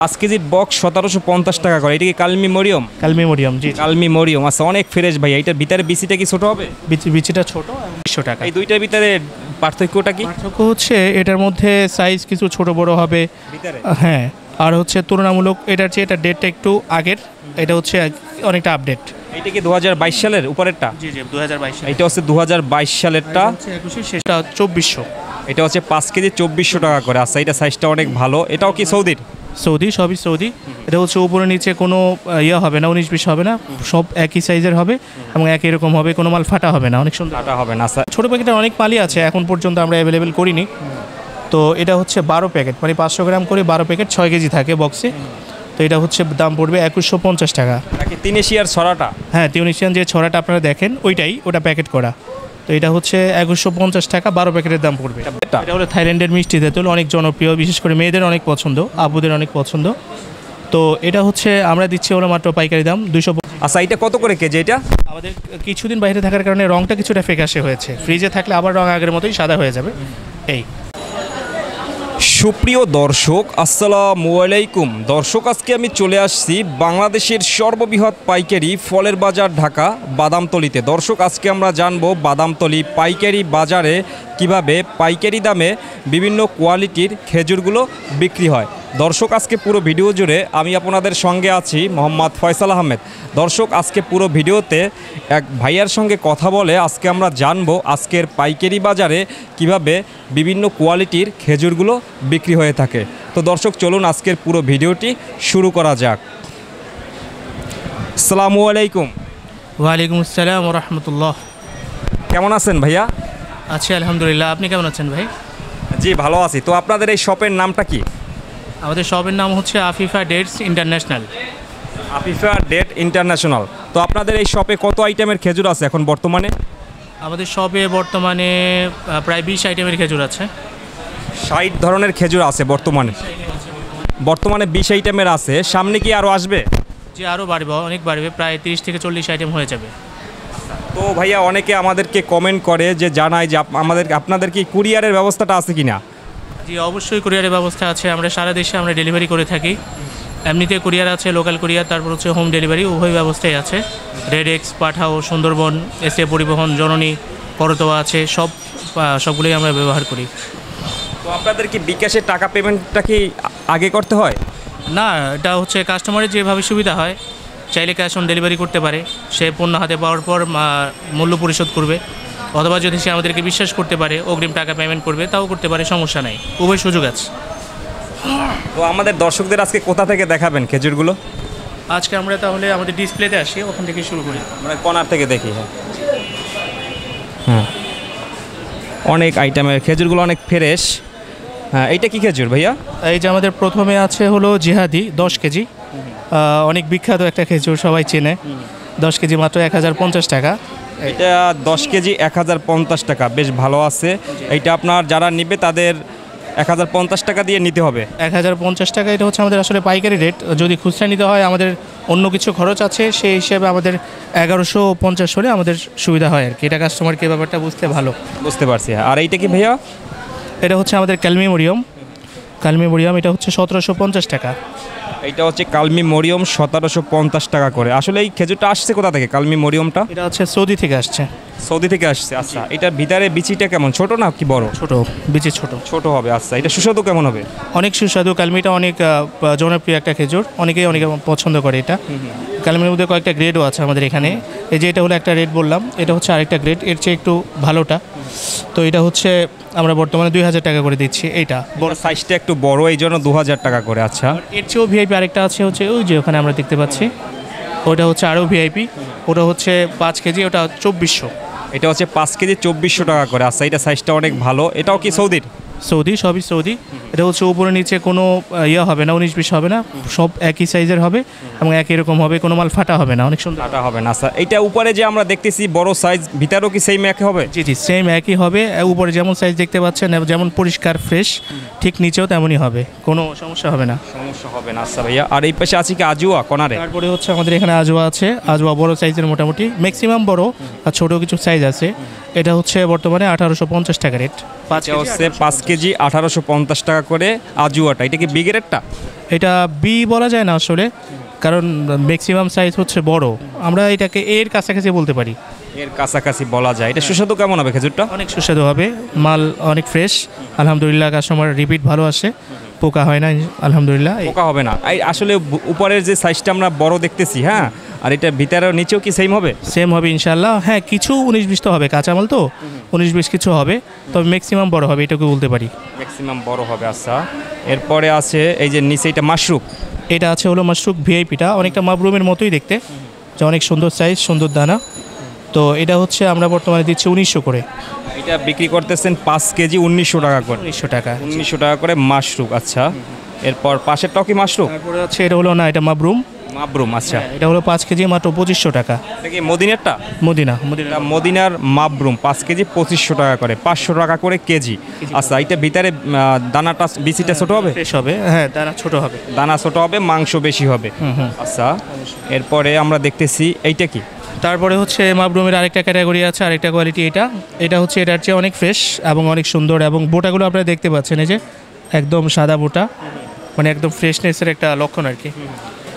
5 কেজির বক্স 1750 টাকা করে। এটা কি কালমি মরিয়ম? কালমি মরিয়ম, জি কালমি মরিয়ম। আচ্ছা, অনেক ফ্রেশ ভাই। এটার ভিতরে বিচিটা কি ছোট হবে? বিচিটা ছোট, 200 টাকা। এই দুইটার ভিতরে পার্থক্যটা কি? পার্থক্য হচ্ছে এটার মধ্যে সাইজ কিছু ছোট বড় হবে ভিতরে। হ্যাঁ, আর হচ্ছে তুলনামূলক এটার চেয়ে এটা ডেটটা একটু আগের, এটা হচ্ছে অনেকটা আপডেট। এটা কি 2022 সালের উপরেরটা? জি 2022 এটা হচ্ছে 2022 সালেরটা। সেটা 2400। এটা হচ্ছে 5 কেজি 2400 টাকা করে। আচ্ছা, এটা সাইজটা অনেক ভালো। এটাও কি সৌদির? সৌদি, সবই সৌদি। এটা হচ্ছে উপরে নিচে কোনো ইয়ে হবে না, 19-20 হবে না, সব একই সাইজের হবে এবং একই রকম হবে, কোনো মাল ফাটা হবে না, অনেক সুন্দর ফাটা হবে না। স্যার, ছোটো প্যাকেটের অনেক মালই আছে, এখন পর্যন্ত আমরা অ্যাভেলেবেল করিনি। তো এটা হচ্ছে 12 প্যাকেট, মানে 500 গ্রাম করে 12 প্যাকেট, 6 কেজি থাকে বক্সে। তো এটা হচ্ছে দাম পড়বে 2150 টাকা। নাকি তিনেশিয়ার ছড়াটা? হ্যাঁ, টিউনিশিয়ান যে ছড়াটা আপনারা দেখেন ওটা প্যাকেট করা। তো এটা হচ্ছে 2150 টাকা, 12 প্যাকেটের দাম পড়বে। এটা হলো থাইল্যান্ডের মিষ্টি তেঁতুল, অনেক জনপ্রিয়, বিশেষ করে মেয়েদের অনেক পছন্দ, আবুদের অনেক পছন্দ। তো এটা হচ্ছে আমরা দিচ্ছি হলো মাত্র পাইকারি দাম 200। আচ্ছা, এটা কত করে কেজি? এটা আমাদের কিছুদিন বাইরে থাকার কারণে রংটা কিছুটা ফেকাশে হয়েছে, ফ্রিজে থাকলে আবার রং আগের মতোই সাদা হয়ে যাবে। এই সুপ্রিয় দর্শক, আসসালামু আলাইকুম। দর্শক, আজকে আমি চলে আসছি বাংলাদেশের সর্ববৃহৎ পাইকারি ফলের বাজার ঢাকা বাদামতলিতে। দর্শক, আজকে আমরা জানবো বাদামতলি পাইকারি বাজারে কিভাবে পাইকারি দামে বিভিন্ন কোয়ালিটির খেজুরগুলো বিক্রি হয়। দর্শক, আজকে পুরো ভিডিও জুড়ে আমি আপনাদের সঙ্গে আছি মোহাম্মদ ফয়সাল আহমেদ। দর্শক, আজকে পুরো ভিডিওতে এক ভাইয়ার সঙ্গে কথা বলে আজকে আমরা জানবো আজকের পাইকারি বাজারে কিভাবে বিভিন্ন কোয়ালিটির খেজুরগুলো বিক্রি হয়ে থাকে। তো দর্শক, চলুন আজকের পুরো ভিডিওটি শুরু করা যাক। আসসালামু আলাইকুম। ওয়ালাইকুম আসসালাম ওয়া রাহমাতুল্লাহ। কেমন আছেন ভাইয়া? আছি আলহামদুলিল্লাহ, আপনি কেমন আছেন ভাই? জি, ভালো আছি। তো আপনাদের এই শপের নামটা কি? আমাদের শপের নাম হচ্ছে Afifa dates international. Afifa date international. তো আপনাদের এই শপে কত আইটেমের খেজুর আছে এখন বর্তমানে? আমাদের শপে বর্তমানে প্রায় 20 আইটেমের খেজুর আছে। 60 ধরনের খেজুর আছে বর্তমানে। 20 আইটেমের আছে। সামনে কি আরও আসবে? যে আরও বাড়বে, অনেক বাড়বে, প্রায় 30 থেকে 40 আইটেম হয়ে যাবে। তো ভাইয়া, অনেকে আমাদেরকে কমেন্ট করে যে জানায় যে আপনাদের কি কুরিয়ারের ব্যবস্থাটা আছে কি না? জি, অবশ্যই কুরিয়ারের ব্যবস্থা আছে। আমরা সারা দেশে আমরা ডেলিভারি করে থাকি। এমনিতে কুরিয়ার আছে, লোকাল কুরিয়ার, তারপর হচ্ছে হোম ডেলিভারি, উভয় ব্যবস্থাই আছে। রেডেক্স, পাঠাও, সুন্দরবন, এসএ পরিবহন, জননী, করতোয়া আছে, সবগুলোই আমরা ব্যবহার করি। তো আপনাদের কি বিকাশের টাকা পেমেন্টটা কি আগে করতে হয়? না, এটা হচ্ছে কাস্টমারের যেভাবে সুবিধা হয়, চাইলে ক্যাশ অন ডেলিভারি করতে পারে। সে পণ্য হাতে পাওয়ার পর মূল্য পরিশোধ করবে, অথবা যদি সে আমাদেরকে বিশ্বাস করতে পারে অগ্রিম টাকা পেমেন্ট করবে, তাও করতে পারে, সমস্যা নাই, উভয় সুযোগ আছে। তো আমাদের দর্শকদের আজকে কোথা থেকে দেখাবেন খেজুরগুলো? আজকে আমরা তাহলে আমাদের ডিসপ্লেতে আসি, ওখান থেকে শুরু করি। আমরা কর্নার থেকে দেখি। হ্যাঁ, অনেক আইটেমের খেজুরগুলো অনেক ফ্রেশ। হ্যাঁ, এইটা কি খেজুর ভাইয়া? এই যে আমাদের প্রথমে আছে হলো জিহাদি 10 কেজি, অনেক বিখ্যাত একটা খেজুর, সবাই চেনে। 10 কেজি মাত্র 1050 টাকা। এটা 10 কেজি 1050 টাকা, বেশ ভালো আছে। এইটা আপনার যারা নেবে তাদের 1050 টাকা দিয়ে নিতে হবে। 1050 টাকা, এটা হচ্ছে আমাদের আসলে পাইকারি রেট। যদি খুচরা নিতে হয় আমাদের অন্য কিছু খরচ আছে, সেই হিসেবে আমাদের 1150 হলে আমাদের সুবিধা হয় আর কি। এটা কাস্টমারকে ব্যাপারটা বুঝতে পারছি। আর এইটা কি ভাইয়া? এটা হচ্ছে আমাদের কালমি মরিয়ম। এটা হচ্ছে 1750 টাকা। এইটা হচ্ছে কালমি মরিয়ম, 1750 টাকা করে। আসলে এই খেজুরটা আসছে কোথা থেকে, কালমি মরিয়মটা? এটা হচ্ছে সৌদি থেকে আসছে। সৌদি থেকে আসছে। আচ্ছা, এটার ভিতরে বিচিটা কেমন, ছোট না কি বড়? ছোট, বিচি ছোট। ছোট হবে। আচ্ছা, এটা সুস্বাদু কেমন হবে? অনেক সুস্বাদু। কালমিটা অনেক জনপ্রিয় একটা খেজুর, অনেকে পছন্দ করে এটা। কালমির মধ্যে কয়েকটা গ্রেডও আছে আমাদের এখানে। এই যে এটা হলো একটা রেট বললাম, এটা হচ্ছে আরেকটা গ্রেড, এর চেয়ে একটু ভালোটা। তো এটা হচ্ছে আমরা বর্তমানে 2000 টাকা করে দিচ্ছি। এইটা বড় সাইজটা একটু বড়, এই জন্য 2000 টাকা করে। আচ্ছা, এর চেয়েও ভিআইপি আরেকটা আছে, হচ্ছে ওই যে ওখানে আমরা দেখতে পাচ্ছি, ওটা হচ্ছে আরও ভিআইপি। ওটা হচ্ছে 5 কেজি, ওটা 2400। এটা হচ্ছে 5 কেজি 2400 টাকা করে। আচ্ছা, এটা সাইজটা অনেক ভালো। এটাও কি সৌদির? সৌদি, সবই সৌদি। এটা হচ্ছে উপরে নিচে কোনো ইয়ে হবে না, 19-20 হবে না, সব একই সাইজের হবে এবং একই রকম হবে, কোনো মাল ফাটা হবে না, অনেক সুন্দর। ফাটা হবে না। আচ্ছা, এইটা উপরে যে আমরা দেখতেছি বড় সাইজ, ভিতরেও কি সেম একই হবে? জি, সেম একই হবে। উপরে যেমন সাইজ দেখতে পাচ্ছেন, যেমন পরিষ্কার ফ্রেশ, ঠিক নিচেও তেমনই হবে, কোনো সমস্যা হবে না। আচ্ছা ভাইয়া, আর এই পাশে আছে কি আজুয়া কর্নারে? তারপরে হচ্ছে আমাদের এখানে আজওয়া আছে। আজওয়া বড় সাইজের, মোটামুটি ম্যাক্সিমাম বড়, আর ছোটো কিছু সাইজ আছে। এটা হচ্ছে বর্তমানে 1850 টাকা রেট। এটা হচ্ছে 5 কেজি 1850 টাকা করে আজুয়াটা। এটা কি বিগ রেটটা? এটা বি বলা যায় না আসলে, কারণ ম্যাক্সিমাম সাইজ হচ্ছে বড়, আমরা এটাকে এর কাছাকাছি বলতে পারি। এর কাছাকাছি বলা যায়। এটা সুস্বাদু কেমন হবে খেজুরটা? অনেক সুস্বাদু হবে, মাল অনেক ফ্রেশ, আলহামদুলিল্লাহ। কাস্টমার রিপিট ভালো আসে, পোকা হয় না আলহামদুলিল্লাহ। পোকা হবে না। এই আসলে উপরের যে সাইজটা আমরা বড় দেখতেছি, হ্যাঁ, আর এটা ভিতরে নিচেও কি সেম হবে? সেম হবে ইনশাল্লাহ। হ্যাঁ, কিছু 19-20 তো হবে, কাঁচামাল তো 19-20 কিছু হবে, তবে ম্যাক্সিমাম বড় হবে, এটাকে বলতে পারি। ম্যাক্সিমাম বড় হবে। আচ্ছা, এরপরে আছে এই যে নিচে এটা মাশরুম। এটা আছে হলো মাশরুক ভিআইপিটা, অনেকটা মাবরুমের মতোই দেখতে, যে অনেক সুন্দর সাইজ, সুন্দর দানা। তো এটা হচ্ছে আমরা বর্তমানে দিচ্ছি 1900 করে। এটা বিক্রি করতেছেন 5 কেজি 1900 টাকা করে। 1900 টাকা। 1900 টাকা করে মাশরুম। আচ্ছা, এরপর পাশেরটাও কি মাশরুম? তারপরে হচ্ছে এটা হলো না, এটা মাবরুম। মাবরুম। আচ্ছা, এটা হলো 5 কেজি মাত্র 2500 টাকা। এটা কি মদিনারটা? মদিনা এটা মদিনার মাবরুম 5 কেজি 2500 টাকা করে, 500 টাকা করে কেজি। আচ্ছা, এটা ভিতরে দানাটা বিচিটা ছোট হবে? ফ্রেশ হবে, হ্যাঁ, দানা ছোট হবে। দানা ছোট হবে, মাংস বেশি হবে। আচ্ছা, এরপরে আমরা দেখতেছি এইটা কি? তারপরে হচ্ছে মাবরুমের আরেকটা ক্যাটাগরি আছে, আরেকটা কোয়ালিটি। এটা হচ্ছে এটার চেয়ে অনেক ফ্রেশ এবং অনেক সুন্দর, এবং বোটাগুলো আপনারা দেখতে পাচ্ছেন, এই যে একদম সাদা বোটা, মানে একদম ফ্রেশনেসের একটা লক্ষণ আর কি।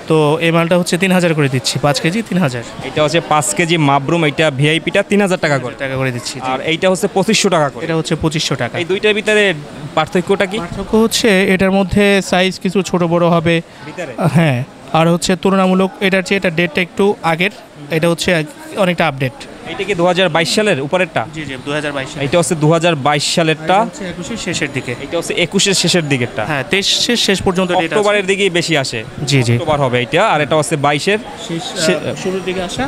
তো এই মালটা হচ্ছে 3000 করে দিচ্ছি, 5 কেজি 3000 এটা হচ্ছে 5 কেজি মাবরুম, এটা ভিআইপিটা 3000 টাকা করে করে দিচ্ছি। আর এইটা হচ্ছে 2500 টাকা করে। এটা হচ্ছে 2500 টাকা। এই দুইটার ভিতরে পার্থক্যটা কি? পার্থক্য হচ্ছে এটার মধ্যে সাইজ কিছু ছোট বড় হবে, ভিতরে? হ্যাঁ, আর হচ্ছে তুলনামূলক এটার চেয়ে এটা ডেটটা একটু আগের, এটা হচ্ছে অনেকটা আপডেট। এইটা কি 2022 সালের উপরেরটা? জি জি, 2022 এটা হচ্ছে 2022 সালেরটা। হচ্ছে 21 শেষের দিকে। এটা হচ্ছে 21 শেষের দিকেরটা। হ্যাঁ, 23 শেষ পর্যন্ত ডেট আছে। অক্টোবরের দিকেই বেশি আসে। জি জি, অক্টোবর হবে এটা। আর এটা হচ্ছে 22 শুরুর দিকে আসা,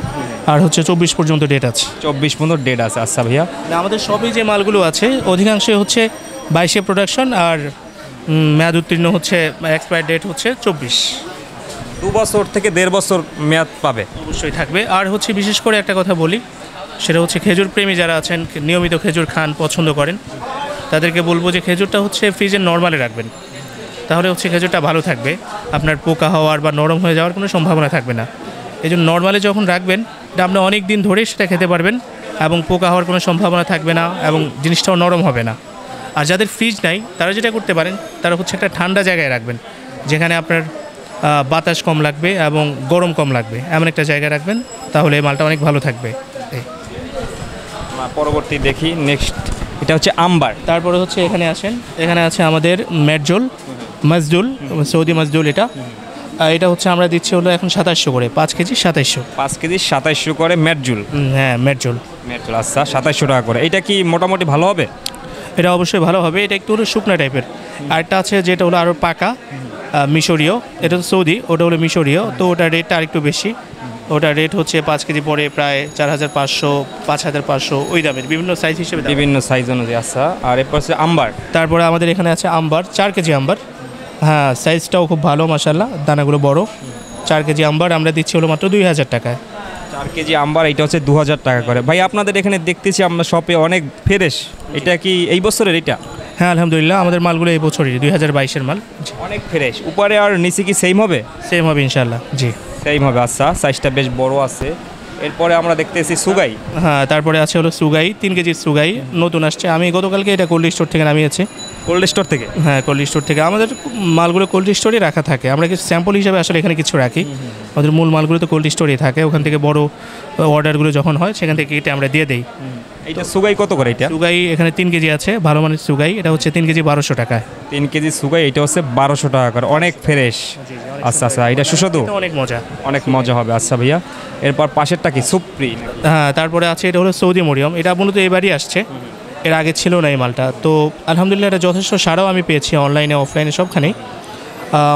আর হচ্ছে 24 পর্যন্ত ডেট আছে। 24 পর্যন্ত ডেট আছে। আচ্ছা ভাইয়া, না, আমাদের সবই যে মালগুলো আছে অধিকাংশই হচ্ছে 22 প্রোডাকশন, আর মেয়াদ উত্তীর্ণ হচ্ছে, এক্সপায়ার ডেট হচ্ছে 24। 2 বছর থেকে 1.5 বছর মেয়াদ পাবে। অবশ্যই থাকবে। আর হচ্ছে বিশেষ করে একটা কথা বলি, সেটা হচ্ছে খেজুর প্রেমী যারা আছেন, নিয়মিত খেজুর খান, পছন্দ করেন, তাদেরকে বলবো যে খেজুরটা হচ্ছে ফ্রিজে নর্মালে রাখবেন, তাহলে হচ্ছে খেজুরটা ভালো থাকবে, আপনার পোকা হওয়ার বা নরম হয়ে যাওয়ার কোনো সম্ভাবনা থাকবে না। এই জন্য নর্মালে যখন রাখবেন, এটা আপনি অনেক দিন ধরেই সেটা খেতে পারবেন, এবং পোকা হওয়ার কোনো সম্ভাবনা থাকবে না, এবং জিনিসটাও নরম হবে না। আর যাদের ফ্রিজ নাই, তারা যেটা করতে পারেন, তারা হচ্ছে একটা ঠান্ডা জায়গায় রাখবেন, যেখানে আপনার বাতাস কম লাগবে এবং গরম কম লাগবে, এমন একটা জায়গায় রাখবেন, তাহলে এই মালটা অনেক ভালো থাকবে। পরবর্তী দেখি, নেক্সট এটা হচ্ছে আম্বার। তারপরে হচ্ছে এখানে আছে আমাদের মেটজোল, মজদুল, সৌদি মজদুল। এটা হচ্ছে আমরা দিচ্ছি হলো এখন 2700 করে, 5 কেজি 2700। 5 কেজি 2700 করে মেটজুল। হ্যাঁ, মেটজোল। আচ্ছা, 2700 টাকা করে। এটা কি মোটামুটি ভালো হবে? এটা অবশ্যই ভালো হবে, এটা একটু হলো শুকনো টাইপের। আরেকটা আছে যেটা হলো আরও পাকা, মিশরীয়, এটা তো সৌদি, ওটা হলো মিশরীয়, তো ওটার রেটটা আরেকটু বেশি। ওটার রেট হচ্ছে 5 কেজি পরে প্রায় 4500, 5500, ওই দামের, বিভিন্ন সাইজ হিসেবে, বিভিন্ন সাইজ অনুযায়ী। আচ্ছা, আর এরপর হচ্ছে আম্বার। তারপরে আমাদের এখানে আছে আম্বার, 4 কেজি আম্বার। হ্যাঁ, সাইজটাও খুব ভালো মাশাআল্লাহ, দানাগুলো বড়। 4 কেজি আম্বার আমরা দিচ্ছি হলো মাত্র 2000 টাকায়। 4 কেজি আম্বার, এটা হচ্ছে 2000 টাকা করে। ভাই, আপনাদের এখানে দেখতেছি আমরা শপে অনেক ফ্রেশ। এটা কি এই বছরের? এটা হ্যাঁ, আলহামদুলিল্লাহ, আমাদের মালগুলো এই বছরই 2022-এর মাল। অনেক ফ্রেশ। উপরে আর নিচে কি সেম হবে? সেম হবে ইনশাআল্লাহ। জি, সেম হবে। আচ্ছা, সাইজটা বেশ বড় আছে। এরপরে আমরা দেখতেছি সুগাই। হ্যাঁ, তারপরে আছে হলো সুগাই, 3 কেজির সুগাই নতুন আসছে। আমি গতকালকে এটা কোল্ড স্টোর থেকে নামিয়েছি। কোল্ড স্টোর থেকে? হ্যাঁ, কোল্ড স্টোর থেকে। আমাদের মালগুলো কোল্ড স্টোরে রাখা থাকে, আমরা কিছু স্যাম্পল হিসাবে আসলে এখানে কিছু রাখি। আমাদের মূল মালগুলো তো কোল্ড স্টোরেই থাকে, ওখান থেকে বড় অর্ডারগুলো যখন হয় সেখান থেকে এটা আমরা দিয়ে দিই। এইটা সুগাই কত করে? এটা সুগাই এখানে 3 কেজি আছে, ভালো মানের সুগাই, এটা হচ্ছে 3 কেজি 1200 টাকায়। 3 কেজি সুগাই, এটা হচ্ছে 1200 টাকা করে। অনেক ফ্রেশ। আচ্ছা আচ্ছা, এটা সুস্বাদু, অনেক মজা, অনেক মজা হবে। আচ্ছা ভাইয়া, এরপর পাশেরটা কি? সুপ্রি। হ্যাঁ, তারপরে আছে এটা হলো সৌদি মরিয়ম, এটা মূলত এবারই আসছে, এর আগে ছিল না এই মালটা। তো আলহামদুলিল্লাহ, এটা যথেষ্ট সারাও আমি পেয়েছি অনলাইনে অফলাইনে সবখানেই।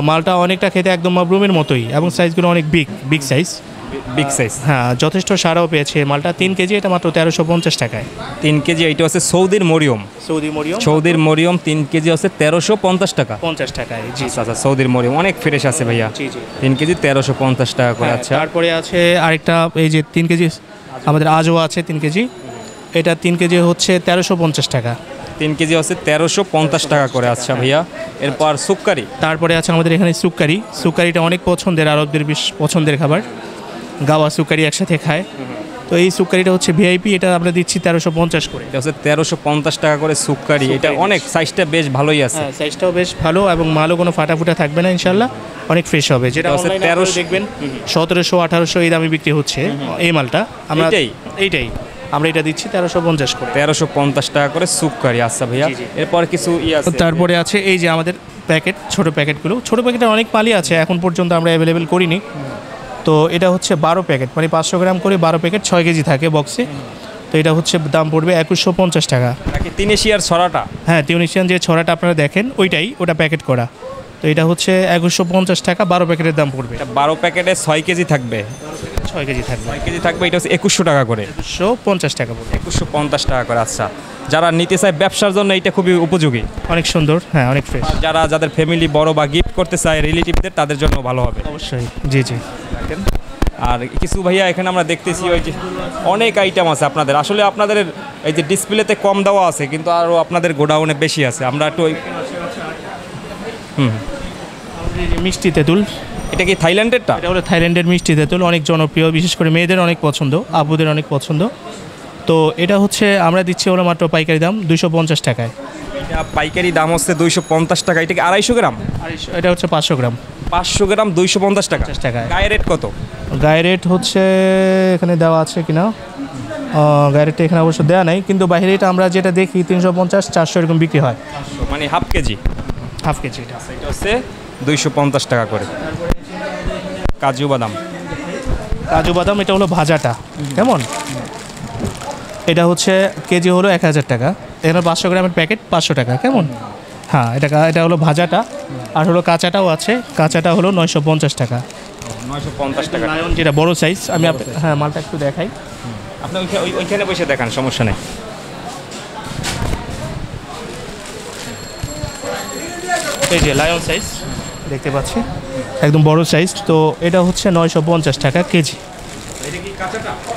মালটা অনেকটা খেতে একদম মাবরুমের মতোই, এবং সাইজগুলো অনেক বিগ সাইজ। Big size. হ্যাঁ, যথেষ্ট সারাও পেয়েছে এই মালটা। 3 কেজি এটা মাত্র 1350 টাকায়। 3 কেজি, এইটা হচ্ছে সৌদির মরিয়ম। সৌদির মরিয়ম 3 কেজি হচ্ছে 1350 টাকা। 50 টাকায়। জি আচ্ছা আচ্ছা, সৌদির মরিয়ম অনেক ফ্রেশ আছে ভাইয়া। জি জি, 3 কেজি 1350 টাকা করে। আচ্ছা, তারপরে আছে আরেকটা, এই যে 3 কেজি আমাদের আজও আছে 3 কেজি, এটা 3 কেজি হচ্ছে 1350 টাকা। 3 কেজি হচ্ছে 1350 টাকা করে। আচ্ছা ভাইয়া, এরপর সুক্কারি। তারপরে আছে আমাদের এখানে সুক্কারিটা অনেক পছন্দের, আরবদের বেশ পছন্দের খাবার। গাওয়া সুক্কারি একসাথে খায়, তো এই সুক্কারিটা হচ্ছে ভিআইপি, এটা আমরা দিচ্ছি 1350 করে। এটা হচ্ছে 1350 টাকা করে সুক্কারি। এটা অনেক সাইজটা বেশ ভালোই আছে। হ্যাঁ, সাইজটাও বেশ ভালো এবং মালও কোনো ফাটাফুটা থাকবে না ইনশাল্লাহ, অনেক ফ্রেশ হবে। যেটা হচ্ছে অনলাইনে 1300 দেখবেন 1700-1800 এই দামে বিক্রি হচ্ছে এই মালটা। আমরা এইটাই আমরা এটা দিচ্ছি 1350 করে। 1350 টাকা করে সুক্কারি। আচ্ছা ভাইয়া, এরপর কিছু আছে? তারপরে আছে এই যে আমাদের প্যাকেট, ছোট প্যাকেটগুলো। ছোট প্যাকেটের অনেক মালই আছে, এখন পর্যন্ত আমরা অ্যাভেলেবেল করিনি। তো এটা হচ্ছে 12 প্যাকেট, মানে 500 গ্রাম করে 12 প্যাকেট, 6 কেজি থাকে বক্সে। তো এটা হচ্ছে দাম পড়বে 2150 টাকা। তিনেশিয়ার ছড়াটা? হ্যাঁ, তিউনিশিয়ান যে ছড়াটা আপনারা দেখেন ওটা প্যাকেট করা। তো এটা হচ্ছে 2150 টাকা, 12 প্যাকেটের দাম পড়বে। 12 প্যাকেটে 6 কেজি থাকবে? 6 কেজি থাকবে। 6 কেজি থাকবে। এটা হচ্ছে 2100 টাকা করে। 2150 টাকা পড়বে। 2150 টাকা করে। আচ্ছা, যারা নিতে চায় ব্যবসার জন্য এটা খুবই উপযোগী। অনেক সুন্দর, হ্যাঁ অনেক ফ্রেশ। যাদের ফ্যামিলি বড় বা গিফট করতে চায় রিলেটিভদের, তাদের জন্য ভালো হবে অবশ্যই। জি জি। আর কিছু ভাইয়া এখানে আমরা দেখতেছি ওই যে অনেক আইটেম আছে আপনাদের। আসলে আপনাদের এই যে ডিসপ্লেতে কম দেওয়া আছে, কিন্তু আরও আপনাদের গোডাউনে বেশি আছে। আমরা একটু মিষ্টি তেঁতুল। এটা কি থাইল্যান্ডেরটা? এটা হলো থাইল্যান্ডের মিষ্টি তেঁতুল, অনেক জনপ্রিয়, বিশেষ করে মেয়েদের অনেক পছন্দ, আপুদের অনেক পছন্দ। তো এটা হচ্ছে আমরা দিচ্ছি হলো মাত্র পাইকারি দাম 250 টাকায়। এটা পাইকারি দাম হচ্ছে 250 টাকা। এটা কি 250 গ্রাম? এটা হচ্ছে 500 গ্রাম। 500 গ্রাম 250 টাকা। গায়ে রেট কত? গায়ে রেট হচ্ছে এখানে দেওয়া আছে কিনা, গায়ে রেটটা এখানে অবশ্য দেওয়া নাই, কিন্তু বাইরে এটা আমরা যেটা দেখি 350-400 এরকম বিক্রি হয়, মানে হাফ কেজি। এটা হচ্ছে 250 টাকা করে। কাজু বাদাম এটা হলো ভাজাটা, কেমন? এটা হচ্ছে কেজি হলো 1000 টাকা। এখানে 500 গ্রামের প্যাকেট 500 টাকা, কেমন? হ্যাঁ, এটা হলো ভাজাটা। আর হলো কাঁচাটাও আছে, কাঁচাটা হলো 950 টাকা। 950 টাকা যেটা বড় সাইজ। আমি হ্যাঁ মালটা একটু দেখাই। আপনি ওইখানে বসে দেখান, সমস্যা নেই। এই যে লায়ন সাইজ দেখতে পাচ্ছি, একদম বড় সাইজ। তো এটা হচ্ছে 950 টাকা কেজি।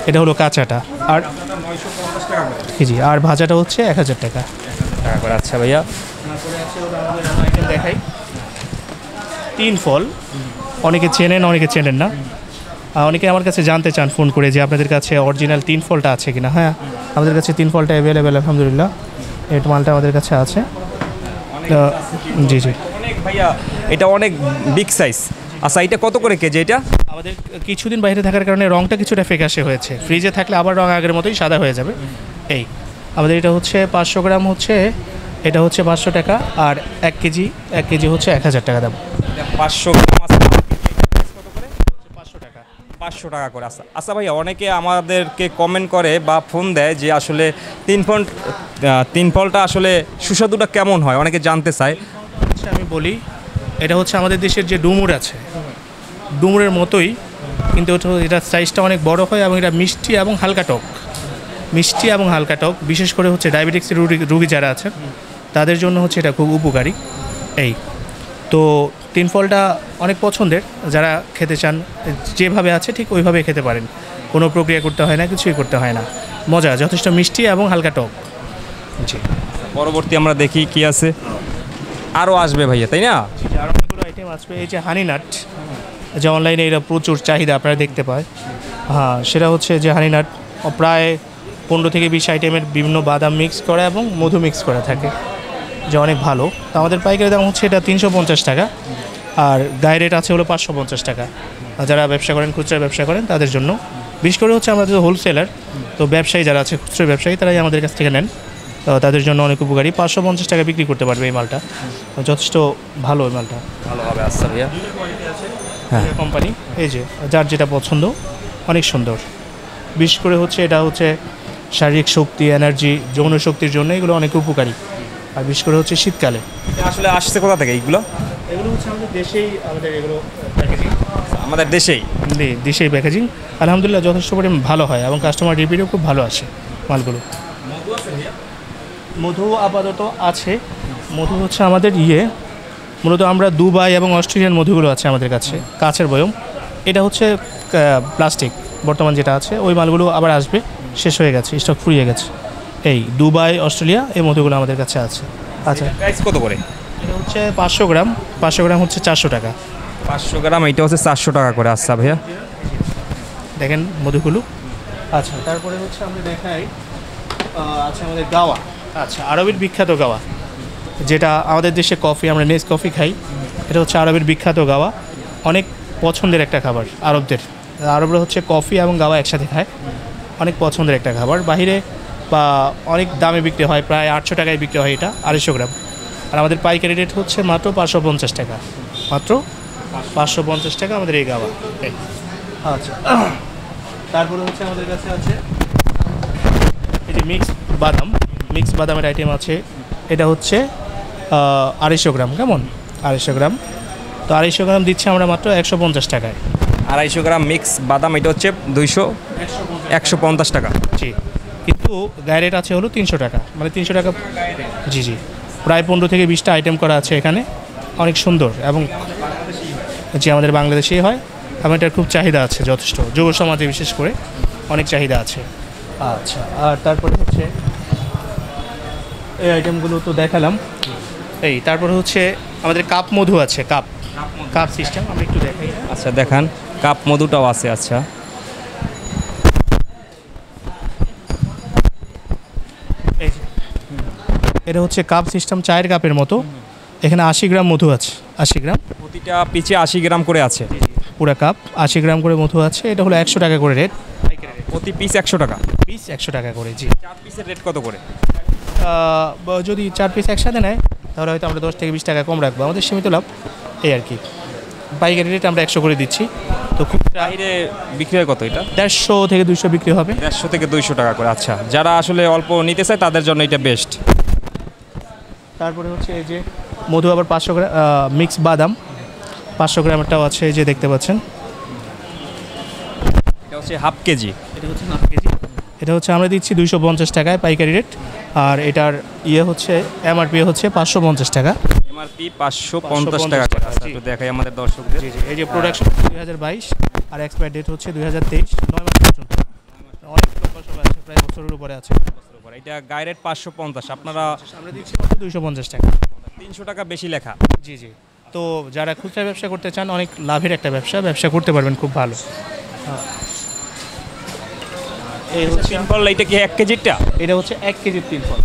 এটা হলো কাঁচাটা। আর 950 টাকা কেজি। আর ভাজাটা হচ্ছে 1000 টাকা করে। আচ্ছা ভাইয়া, দেখাই। 3 ফল, অনেকে চেনেন অনেকে চেনেন না। অনেকে আমার কাছে জানতে চান ফোন করে যে আপনাদের কাছে অরিজিনাল 3 ফলটা আছে কিনা। হ্যাঁ, আমাদের কাছে 3 ফলটা অ্যাভেলেবেল, আলহামদুলিল্লাহ। এই মালটা আমাদের কাছে আছে। জি জি। অনেক ভাইয়া, এটা অনেক বিগ সাইজ। আচ্ছা, এটা কত করে কেজি? এটা আমাদের কিছুদিন বাইরে থাকার কারণে রঙটা কিছুটা ফ্যাকাশে হয়েছে, ফ্রিজে থাকলে আবার রঙ আগের মতোই সাদা হয়ে যাবে। এই আমাদের এটা হচ্ছে 500 গ্রাম হচ্ছে, এটা হচ্ছে 500 টাকা। আর 1 কেজি হচ্ছে 1000 টাকা দাম। 500 গ্রাম আছে। কত করে? 500 টাকা। 500 টাকা করে। আচ্ছা ভাইয়া, অনেকে আমাদেরকে কমেন্ট করে বা ফোন দেয় যে আসলে 3 ফলটা আসলে সুস্বাদুটা কেমন হয়, অনেকে জানতে চায়। আচ্ছা, আমি বলি, এটা হচ্ছে আমাদের দেশের যে ডুমুর আছে, ডুমুরের মতোই, কিন্তু এটার সাইজটা অনেক বড় হয় এবং এটা মিষ্টি এবং হালকা টক। বিশেষ করে হচ্ছে ডায়াবেটিক্সের রুগী যারা আছে তাদের জন্য হচ্ছে এটা খুব উপকারী। এই তো 3 ফলটা অনেক পছন্দের, যারা খেতে চান যেভাবে আছে ঠিক ওইভাবে খেতে পারেন, কোনো প্রক্রিয়া করতে হয় না, কিছুই করতে হয় না। মজা, যথেষ্ট মিষ্টি এবং হালকা টক। জি। পরবর্তী আমরা দেখি কি আছে। আরও আসবে ভাইয়া, তাই না? আরও অনেকগুলো আইটেম আসবে। এই যে হানি নাট, যে অনলাইনে এটা প্রচুর চাহিদা আপনারা দেখতে পায়। হ্যাঁ, সেটা হচ্ছে যে হানি নাট প্রায় 15 থেকে 20 আইটেমের বিভিন্ন বাদাম মিক্স করা এবং মধু মিক্স করা থাকে, যে অনেক ভালো। তো আমাদের পাইকারি দাম হচ্ছে এটা 350 টাকা। আর গায়ে রেট আছে হলো 550 টাকা। যারা ব্যবসা করেন, খুচরা ব্যবসা করেন, তাদের জন্য। বিশেষ করে হচ্ছে আমাদের হোলসেলার, তো ব্যবসায়ী যারা আছে, খুচরা ব্যবসায়ী, তারাই আমাদের কাছ থেকে নেন। তো তাদের জন্য অনেক উপকারী। 550 টাকা বিক্রি করতে পারবে এই মালটা, যথেষ্ট ভালো। এই মালটা ভালো হবে। আচ্ছা ভাইয়া, হ্যাঁ কোম্পানি, এই যে যার যেটা পছন্দ, অনেক সুন্দর। বিশেষ করে হচ্ছে এটা হচ্ছে শারীরিক শক্তি, এনার্জি, যৌন শক্তির জন্য এগুলো অনেক উপকারী। আর বিশেষ করে হচ্ছে শীতকালে। আসলে আসছে কোথা থেকে এগুলো? এগুলো হচ্ছে আমাদের দেশেই, আমাদের এগুলো প্যাকেজিং আমাদের দেশেই প্যাকেজিং। আলহামদুলিল্লাহ যথেষ্ট পরিমাণ ভালো হয় এবং কাস্টমার রিভিউও খুব ভালো আসে মালগুলো। মধু আপাতত আছে। মধু হচ্ছে আমাদের মূলত আমরা দুবাই এবং অস্ট্রেলিয়ান মধুগুলো আছে আমাদের কাছে, কাচের বয়ম। এটা হচ্ছে প্লাস্টিক বর্তমান যেটা আছে, ওই মালগুলো আবার আসবে, শেষ হয়ে গেছে, স্টক ফুরিয়ে গেছে। এই দুবাই, অস্ট্রেলিয়া, এই মধুগুলো আমাদের কাছে আছে। আচ্ছা, প্রাইস কত করে? এটা হচ্ছে 500 গ্রাম হচ্ছে 400 টাকা। 500 গ্রাম এটা হচ্ছে 400 টাকা করে। আচ্ছা ভাইয়া, দেখেন মধুগুলো আচ্ছা, তারপরে হচ্ছে আমরা দেখাই আচ্ছা আমাদের গাওয়া। আচ্ছা, আরবের বিখ্যাত গাওয়া, যেটা আমাদের দেশে কফি, আমরা নেস কফি খাই, এটা হচ্ছে আরবের বিখ্যাত গাওয়া। অনেক পছন্দের একটা খাবার আরবদের। আরবরা হচ্ছে কফি এবং গাওয়া একসাথে খায়, অনেক পছন্দের একটা খাবার। বাইরে বা অনেক দামে বিক্রি হয়, প্রায় 800 টাকায় বিক্রি হয় এটা 250 গ্রাম। আর আমাদের পাইকারি রেট হচ্ছে মাত্র 550 টাকা, মাত্র 550 টাকা আমাদের এই গাওয়া। আচ্ছা, তারপরে হচ্ছে আমাদের কাছে আছে এই যে মিক্স বাদামের আইটেম আছে। এটা হচ্ছে 250 গ্রাম, কেমন 250 গ্রাম। তো 250 গ্রাম দিচ্ছি আমরা মাত্র 150 টাকায়। 250 গ্রাম মিক্স বাদাম এটা হচ্ছে 150 টাকা। জি, কিন্তু গায়ে রেট আছে হলো 300 টাকা, মানে 300 টাকা। জি জি, প্রায় 15 থেকে 20টা আইটেম করা আছে এখানে, অনেক সুন্দর। এবং জি, আমাদের বাংলাদেশেই হয় এবং এটার খুব চাহিদা আছে যথেষ্ট, যুব সমাজে বিশেষ করে অনেক চাহিদা আছে। আচ্ছা, আর তারপরে হচ্ছে এই আইটেমগুলো তো দেখালাম। তারপরে হচ্ছে আমাদের কাপ মধু আছে, কাপ সিস্টেম আমরা একটু দেখাই। আচ্ছা দেখান, কাপ মধুটাও আছে। আচ্ছা, এই যে এটা হচ্ছে কাপ সিস্টেম, চায়ের কাপের মতো। এখানে 80 গ্রাম মধু আছে, 80 গ্রাম, প্রতিটা পিছে 80 গ্রাম করে আছে। পুরো কাপ 80 গ্রাম করে মধু আছে। এটা হলো 100 টাকা করে রেট, প্রতি পিস 100 টাকা, পিস 100 টাকা করে। জি, 4 পিসের রেট কত করে? যদি 4 পিস একসাথে নেয় তাহলে হয়তো আমরা 10 থেকে 20 টাকা কম রাখবো, আমাদের সীমিত লাভ এই আর কি। পাইকারি রেট আমরা 100 করে দিচ্ছি। তো খুব বাইরে বিক্রি হয় কত এটা? 150 থেকে 200 বিক্রি হবে। 150 থেকে 200 টাকা করে। আচ্ছা, যারা আসলে অল্প নিতে চায় তাদের জন্য এটা বেস্ট। তারপরে হচ্ছে এই যে মধু আবার 500 গ্রাম, মিক্স বাদাম 500 গ্রামেরটাও আছে, এই যে দেখতে পাচ্ছেন। এটা হচ্ছে হাফ কেজি। এটা হচ্ছে হাফ কেজি, এটা হচ্ছে আমরা দিচ্ছি 250 টাকায় পাইকারি রেট। আর এটার হচ্ছে এমআরপি হচ্ছে 550 টাকা, এমআরপি 550 টাকা করে। আচ্ছা, একটু দেখাই আমাদের দর্শকদের। জি জি, এই যে প্রোডাকশন 2022 আর এক্সপায়ার ডেট হচ্ছে 2023, 9 মাস পর্যন্ত। অনেকগুলো ফসল আছে, প্রায় বছরের উপরে আছে। এটা গায়ে রেট 550, আপনারা আমরা দিচ্ছি মাত্র 250 টাকা, 300 টাকা বেশি লেখা। জি জি। তো যারা খুচরা ব্যবসা করতে চান, অনেক লাভের একটা ব্যবসা করতে পারবেন, খুব ভালো। এই হচ্ছে সিম্পল, এটা কি 1 কেজিটা? এটা হচ্ছে 1 কেজির 3 ফল।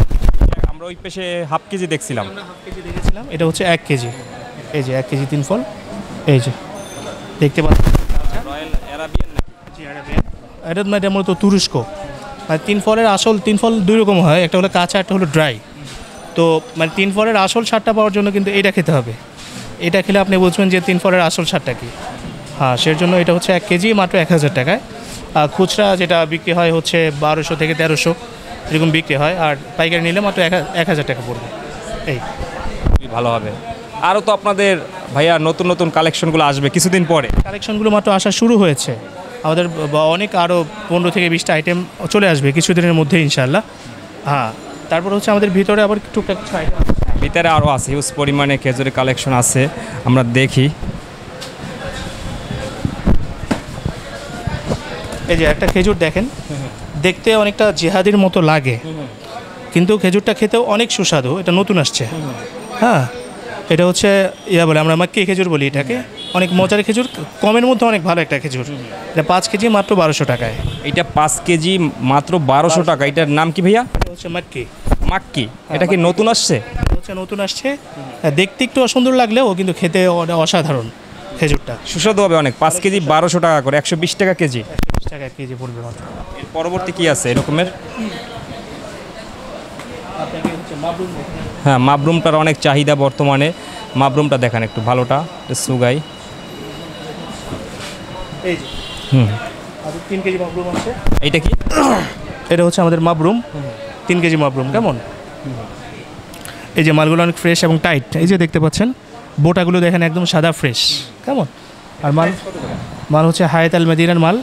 আমরা ওই পেশে হাফ কেজি দেখছিলাম। আমরা হাফ কেজি দেখেছিলাম, এটা হচ্ছে 1 কেজি। এই যে 1 কেজি 3 ফল, এই যে দেখতে পাচ্ছেন। রয়্যাল আরাবিয়ান নাকি? জি, আরাবিয়ান। এটা মূলত তুরস্ক। মানে 3 ফলের আসল 3 ফল দুই রকম হয়, একটা হলো কাঁচা, একটা হলো ড্রাই। তো মানে 3 ফলের আসল স্বাদটা পাওয়ার জন্য কিন্তু এটা খেতে হবে। এটা খেলে আপনি বুঝবেন যে 3 ফলের আসল স্বাদটা কী। হ্যাঁ, সের জন্য এটা হচ্ছে 1 কেজি মাত্র 1000 টাকায়। আর খুচরা যেটা বিক্রি হয় হচ্ছে 1200 থেকে 1300 এরকম বিক্রি হয়। আর পাইকারি নিলে মাত্র 1000 টাকা পড়বে। এই খুবই ভালো হবে। আরও তো আপনাদের ভাইয়া নতুন নতুন কালেকশনগুলো আসবে কিছুদিন পরে। কালেকশনগুলো মাত্র আসা শুরু হয়েছে আমাদের, অনেক আরও 15 থেকে 20টা আইটেম চলে আসবে কিছুদিনের মধ্যে ইনশাআল্লাহ। হ্যাঁ, তারপর হচ্ছে আমাদের ভিতরে আবার টুকটাক কিছু আইটেম, ভিতরে আরও আছে, হিউজ পরিমাণে খেজুরের কালেকশন আছে, আমরা দেখি। এই যে একটা খেজুর দেখেন, দেখতে অনেকটা জেহাদির মতো লাগে, কিন্তু খেজুরটা খেতেও অনেক সুস্বাদু। এটা নতুন আসছে। হ্যাঁ, এটা হচ্ছে বলে আমরা মাক্কি খেজুর বলি এটাকে। অনেক মজার খেজুর, কমের মধ্যে অনেক ভালো একটা খেজুর। এটা 5 কেজি মাত্র 1200 টাকায়। এটা 5 কেজি মাত্র 1200 টাকা। এটার নাম কি ভাইয়া? এটা হচ্ছে মাক্কি। মাক্কি। এটা কি নতুন আসছে? এটা হচ্ছে নতুন আসছে। দেখতে একটু অসুন্দর লাগলেও কিন্তু খেতে অসাধারণ খেজুরটা, সুস্বাদু হবে অনেক। 5 কেজি 1200 টাকা করে, 120 টাকা কেজি। 120 টাকা কেজি পড়বে মাত্র। এর পরবর্তী কি আছে এরকমের? আপনাকে হচ্ছে মাবরুম দেখেন। হ্যাঁ, মাবরুমটার অনেক চাহিদা বর্তমানে। মাবরুমটা দেখান একটু, ভালোটা সুগাই। এই যে আর 3 কেজি মাবরুম আছে। এইটা কি? এটা হচ্ছে আমাদের মাবরুম, 3 কেজি মাবরুম। কেমন? এই যে মালগুলো অনেক ফ্রেশ এবং টাইট, এই যে দেখতে পাচ্ছেন বোটাগুলো দেখেন একদম সাদা ফ্রেশ। কেমন? আর মাল হচ্ছে হায়াত আল মদিনার মাল।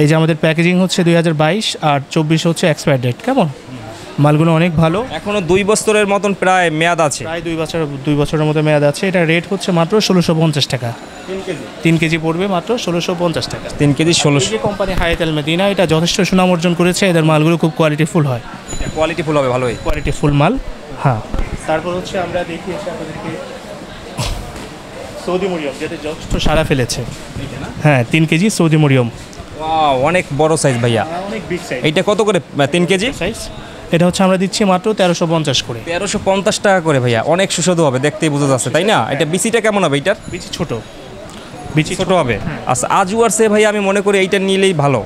এই যে আমাদের প্যাকেজিং হচ্ছে 2022 আর 24 হচ্ছে এক্সপায়ার ডেট। কেমন? মালগুলো অনেক ভালো, এখনো 2 বছরের মতন প্রায় মেয়াদ আছে। প্রায় 2 বছরের মতো মেয়াদ আছে। এটা রেট হচ্ছে মাত্র 1650 টাকা। 3 কেজি পড়বে মাত্র 1650 টাকা। 3 কেজি 1600। এই কোম্পানি হায়াত আল মদিনা, এটা যথেষ্ট সুনাম অর্জন করেছে। এদের মালগুলো খুব কোয়ালিটিফুল হয়, কোয়ালিটিফুল হবে, ভালোই কোয়ালিটিফুল মাল। হ্যাঁ, তারপর হচ্ছে আমরা দেখি আপনাদেরকে সৌদি মরিয়ম, যেটা যথেষ্ট সারা ফেলেছে। হ্যাঁ, 3 কেজি সৌদি মরিয়ম। ওয়াও, অনেক বড় সাইজ ভাইয়া। অনেক বিগ সাইজ। এইটা কত করে? 3 কেজি সাইজ এটা হচ্ছে আমরা দিচ্ছি মাত্র 1350 করে। 1350 টাকা করে ভাইয়া, অনেক সুস্বাদু হবে, দেখতেই বোঝা যাচ্ছে তাই না? এটা বিচিটা কেমন হবে এটার? বিচি ছোট, বিচি ছোট হবে। আচ্ছা, আজুয়ার সে ভাইয়া আমি মনে করি এইটা নিলেই ভালো।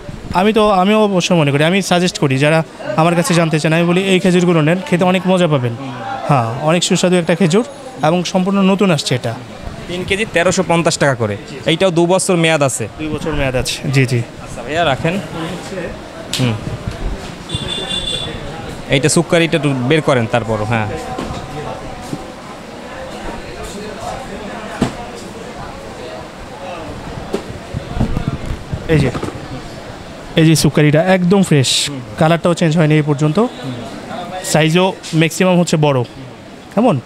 আমিও অবশ্যই মনে করি, আমি সাজেস্ট করি যারা আমার কাছে জানতে চান, আমি বলি এই খেজুরগুলো নেন, খেতে অনেক মজা পাবেন। হ্যাঁ, অনেক সুস্বাদু একটা খেজুর এবং সম্পূর্ণ নতুন আসছে এটা। 3 কেজি 1350 টাকা করে। এইটাও 2 বছর মেয়াদ আছে। 2 বছর মেয়াদ আছে। জি জি। আচ্ছা ভাইয়া রাখেন। এইটা সুক্কারিটা একটু বের করেন তারপরও। হ্যাঁ, এই যে সুকারিটা একদম ফ্রেশ, কালারটাও চেঞ্জ হয়নি এই পর্যন্ত, সাইজও ম্যাক্সিমাম হচ্ছে বড়। কেমন?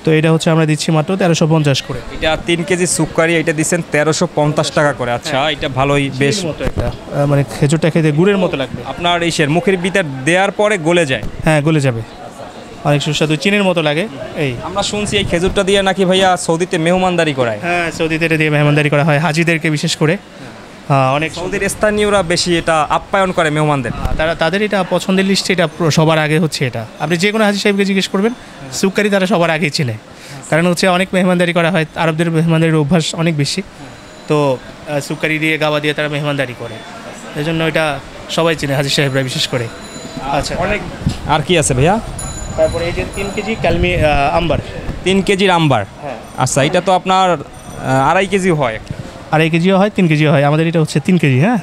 তো এটা হচ্ছে আমরা দিচ্ছি মাত্র 1350 করে। এটা 3 কেজি সুক্কারি, এটা দিচ্ছেন 1350 টাকা করে। আচ্ছা, এটা ভালোই বেশ। মতো একটা মানে খেজুরটা খেতে গুড়ের মতো লাগবে। আপনার এই মুখের ভিতর দেওয়ার পরে গলে যায়। হ্যাঁ, গলে যাবে, অনেক সুস্বাদু, চিনির মতো লাগে। এই আমরা শুনছি এই খেজুরটা দিয়ে নাকি ভাইয়া সৌদিতে মেহমানদারি করায়। হ্যাঁ, সৌদিতে এটা দিয়ে মেহমানদারি করা হয় হাজিদেরকে বিশেষ করে। অনেক সৌদির স্থানীয়রা বেশি এটা আপ্যায়ন করে মেহমানদের। তাদের এটা পছন্দের লিস্টে এটা সবার আগে হচ্ছে এটা। আপনি যে কোনো হাজি সাহেবকে জিজ্ঞেস করবেন, সুকারি তারা সবার আগেই চিনে, কারণ হচ্ছে অনেক মেহমানদারি করা হয়, আরবদের মেহমানদারির অভ্যাস অনেক বেশি। তো সুকারি দিয়ে গাওয়া দিয়ে তারা মেহমানদারি করে, এই জন্য এটা সবাই চিনে হাজি সাহেবরা বিশেষ করে। আচ্ছা, অনেক। আর কি আছে ভাইয়া? তারপরে এই যে 3 কেজি কালমি আম্বার। 3 কেজির আম্বার। হ্যাঁ। আচ্ছা, এটা তো আপনার 2.5 কেজি হয়। 2.5 কেজিও হয়, 3 কেজিও হয়, আমাদের এটা হচ্ছে 3 কেজি। হ্যাঁ,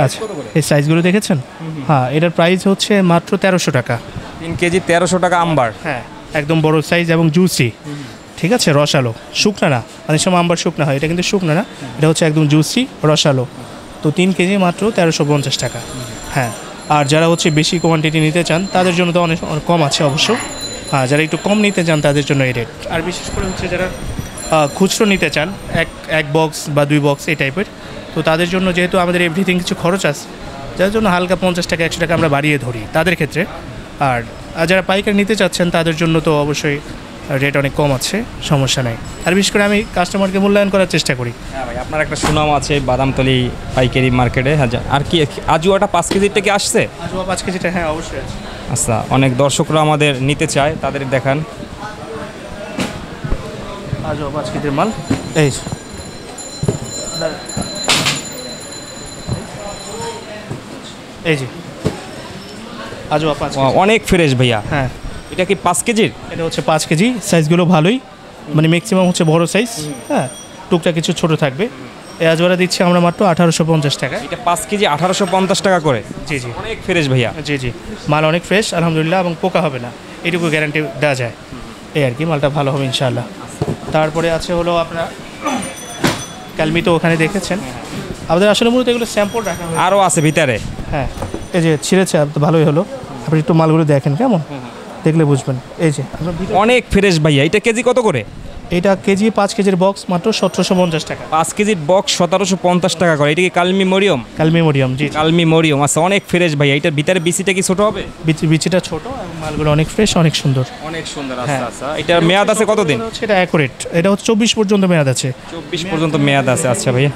আচ্ছা, এই সাইজগুলো দেখেছেন? হ্যাঁ, এটার প্রাইস হচ্ছে মাত্র 1300 টাকা। 3 কেজি 1300 টাকা আম্বার। হ্যাঁ, একদম বড় সাইজ এবং জুসি। ঠিক আছে, রসালো, শুকনা না। অনেক সময় আম্বার শুকনা হয়, এটা কিন্তু শুকনা না, এটা হচ্ছে একদম জুসি রসালো। তো 3 কেজি মাত্র 1350 টাকা। হ্যাঁ, আর যারা হচ্ছে বেশি কোয়ান্টিটি নিতে চান তাদের জন্য তো অনেক কম আছে অবশ্য। হ্যাঁ, যারা একটু কম নিতে চান তাদের জন্য এই রেট। আর বিশেষ করে হচ্ছে যারা খুচরো নিতে চান, এক বক্স বা 2 বক্স এই টাইপের, তো তাদের জন্য যেহেতু আমাদের এভরিথিং কিছু খরচ আছে, যার জন্য হালকা 50 টাকা 100 টাকা আমরা বাড়িয়ে ধরি তাদের ক্ষেত্রে। আর যারা পাইকারি নিতে চাচ্ছেন তাদের জন্য তো অবশ্যই রেট অনেক কম আছে, সমস্যা নেই। আর বিশেষ করে আমি কাস্টমারকে মূল্যায়ন করার চেষ্টা করি। হ্যাঁ ভাই, আপনার একটা সুনাম আছে বাদামতলী পাইকারি মার্কেটে। আর কি আজুয়াটা 5 কেজির থেকে আসছে? আজুয়া 5 কেজিটা হ্যাঁ অবশ্যই আছে। আচ্ছা, অনেক দর্শকরা আমাদের নিতে চায়, তাদের দেখান। আজুয়া 5 কেজির মাল এই যে আজুয়া 5 কেজি। অনেক ফ্রেশ ভাইয়া। হ্যাঁ, এটা কি 5 কেজির? এটা হচ্ছে 5 কেজি, সাইজগুলো ভালোই, মানে ম্যাক্সিমাম হচ্ছে বড় সাইজ। হ্যাঁ, টুকটাক কিছু ছোট থাকবে। এই আজওয়ারা দিচ্ছি আমরা মাত্র 1850 টাকা। এটা 5 কেজি 1850 টাকা করে। জি জি, অনেক ফ্রেশ ভাইয়া। জি জি, মাল অনেক ফ্রেশ আলহামদুলিল্লাহ, এবং পোকা হবে না, এটুকু গ্যারান্টি দেওয়া যায়। এই আর কি, মালটা ভালো হবে ইনশাআল্লাহ। তারপরে আছে হলো আপনার কালমি, তো ওখানে দেখেছেন আমাদের আসলে মূলত এগুলো স্যাম্পল রাখা হয়। আরও আছে ভিতরে। হ্যাঁ, এই যে ছিঁড়েছে, তো ভালোই হলো। আপনি একটু মালগুলো দেখেন, কেমন দেখলে বুঝবেন। এই যে অনেক ফ্রেশ ভাইয়া। এটা কেজি কত করে? এটা কেজি 5 কেজির বক্স মাত্র 1750 টাকা। 5 কেজির বক্স 1750 টাকা করে। এটা কি কালমি মরিয়ম? কালমি মরিয়ম, জি কালমি মরিয়ম। আচ্ছা, অনেক ফ্রেশ ভাইয়া। এটার ভিতরে বিচিটা কি ছোট হবে? বিচিটা ছোট এবং মালগুলো অনেক ফ্রেশ, অনেক সুন্দর। অনেক সুন্দর। আচ্ছা আচ্ছা, এটার মেয়াদ আছে কতদিন? এটা অ্যাকুরেট, এটা হচ্ছে 24 পর্যন্ত মেয়াদ আছে। 24 পর্যন্ত মেয়াদ আছে। আচ্ছা ভাইয়া,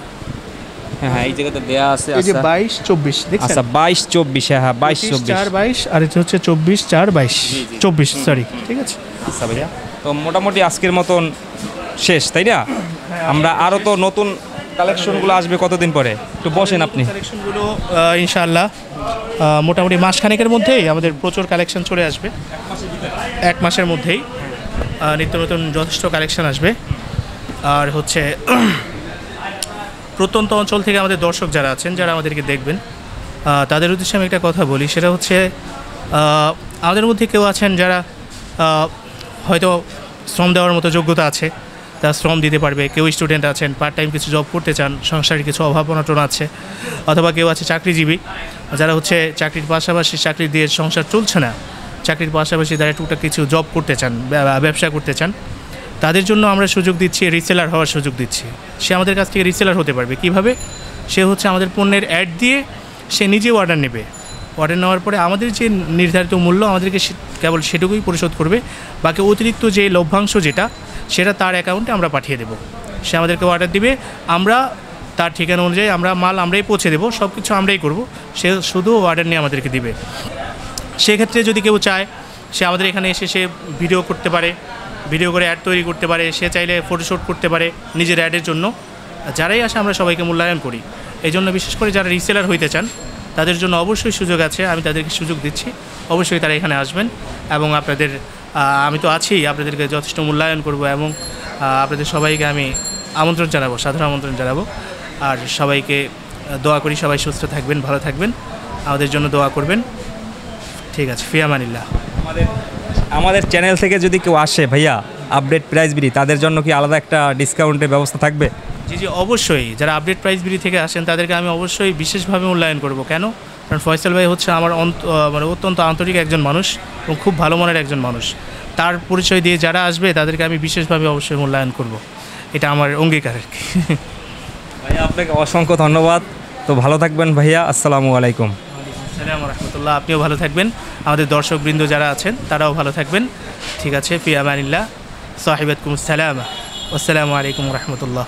হ্যাঁ হ্যাঁ, এই জায়গাতে দেয়া আছে। এই যে আচ্ছা 22 24 দেখছেন? আচ্ছা, 22 24। হ্যাঁ হ্যাঁ, 22 24। 4 22 আর এটা হচ্ছে 24 4 22 24, সরি, ঠিক আছে। আচ্ছা ভাইয়া, তো মোটামুটি আজকের মতন শেষ, তাই না? আমরা আরও তো নতুন কালেকশনগুলো আসবে কতদিন পরে? একটু বসেন আপনি। কালেকশনগুলো ইনশাআল্লাহ মোটামুটি মাসখানেকের মধ্যেই আমাদের প্রচুর কালেকশন চলে আসবে। 1 মাসের মধ্যেই নিত্য নতুন যথেষ্ট কালেকশন আসবে। আর হচ্ছে প্রত্যন্ত অঞ্চল থেকে আমাদের দর্শক যারা আছেন, যারা আমাদেরকে দেখবেন, তাদের উদ্দেশ্যে আমি একটা কথা বলি, সেটা হচ্ছে আমাদের মধ্যে কেউ আছেন যারা হয়তো শ্রম দেওয়ার মতো যোগ্যতা আছে, তারা শ্রম দিতে পারবে। কেউ স্টুডেন্ট আছেন, পার্ট টাইম কিছু জব করতে চান, সংসারের কিছু অভাব অনটন আছে, অথবা কেউ আছে চাকরিজীবী, যারা হচ্ছে চাকরির পাশাপাশি, চাকরি দিয়ে সংসার চলছে না, চাকরির পাশাপাশি তারা টুকটাক কিছু জব করতে চান, ব্যবসা করতে চান, তাদের জন্য আমরা সুযোগ দিচ্ছি, রিসেলার হওয়ার সুযোগ দিচ্ছি। সে আমাদের কাছ থেকে রিসেলার হতে পারবে। কিভাবে? সে হচ্ছে আমাদের পণ্যের অ্যাড দিয়ে সে নিজে অর্ডার নেবে। অর্ডার নেওয়ার পরে আমাদের যে নির্ধারিত মূল্য, আমাদেরকে কেবল সেটুকুই পরিশোধ করবে। বাকি অতিরিক্ত যে লভ্যাংশ যেটা, সেটা তার অ্যাকাউন্টে আমরা পাঠিয়ে দেব। সে আমাদেরকে অর্ডার দিবে, আমরা তার ঠিকানা অনুযায়ী আমরাই পৌঁছে দেবো, সব কিছু আমরাই করব, সে শুধু অর্ডার নিয়ে আমাদেরকে দিবে। সেক্ষেত্রে যদি কেউ চায় সে আমাদের এখানে এসে সে ভিডিও করতে পারে, ভিডিও করে অ্যাড তৈরি করতে পারে, সে চাইলে ফটোশ্যুট করতে পারে নিজের অ্যাডের জন্য। যারাই আসে আমরা সবাইকে মূল্যায়ন করি। এই জন্য বিশেষ করে যারা রিসেলার হইতে চান তাদের জন্য অবশ্যই সুযোগ আছে, আমি তাদেরকে সুযোগ দিচ্ছি, অবশ্যই তারা এখানে আসবেন এবং আপনাদের আমি তো আছি, আপনাদেরকে যথেষ্ট মূল্যায়ন করব এবং আপনাদের সবাইকে আমি আমন্ত্রণ জানাবো, সাধারণ আমন্ত্রণ জানাবো। আর সবাইকে দোয়া করি সবাই সুস্থ থাকবেন, ভালো থাকবেন, আমাদের জন্য দোয়া করবেন। ঠিক আছে, ফি আমানিল্লাহ। আমাদের চ্যানেল থেকে যদি কেউ আসে ভাইয়া আপডেট প্রাইস বিডি, তাদের জন্য কি আলাদা একটা ডিসকাউন্টের ব্যবস্থা থাকবে? জি অবশ্যই, যারা আপডেট প্রাইস বিডি থেকে আসেন তাদেরকে আমি অবশ্যই বিশেষভাবে মূল্যায়ন করব। কেন? কারণ ফয়সাল ভাই হচ্ছে আমার অত্যন্ত আন্তরিক একজন মানুষ এবং খুব ভালো মনের একজন মানুষ। তার পরিচয় দিয়ে যারা আসবে তাদেরকে আমি বিশেষভাবে অবশ্যই মূল্যায়ন করব, এটা আমার অঙ্গীকার আর কি। ভাইয়া আপনাকে অসংখ্য ধন্যবাদ। তো ভালো থাকবেন ভাইয়া, আসসালামু আলাইকুম। আসসালামু রহমতুল্লাহ। আপনিও ভালো থাকবেন, আমাদের দর্শকবৃন্দ যারা আছেন তারাও ভালো থাকবেন। ঠিক আছে, ফি আমানিল্লাহ, সাহিবাতকুম আসসালাম, আসসালামু আলাইকুম রহমতুল্লাহ।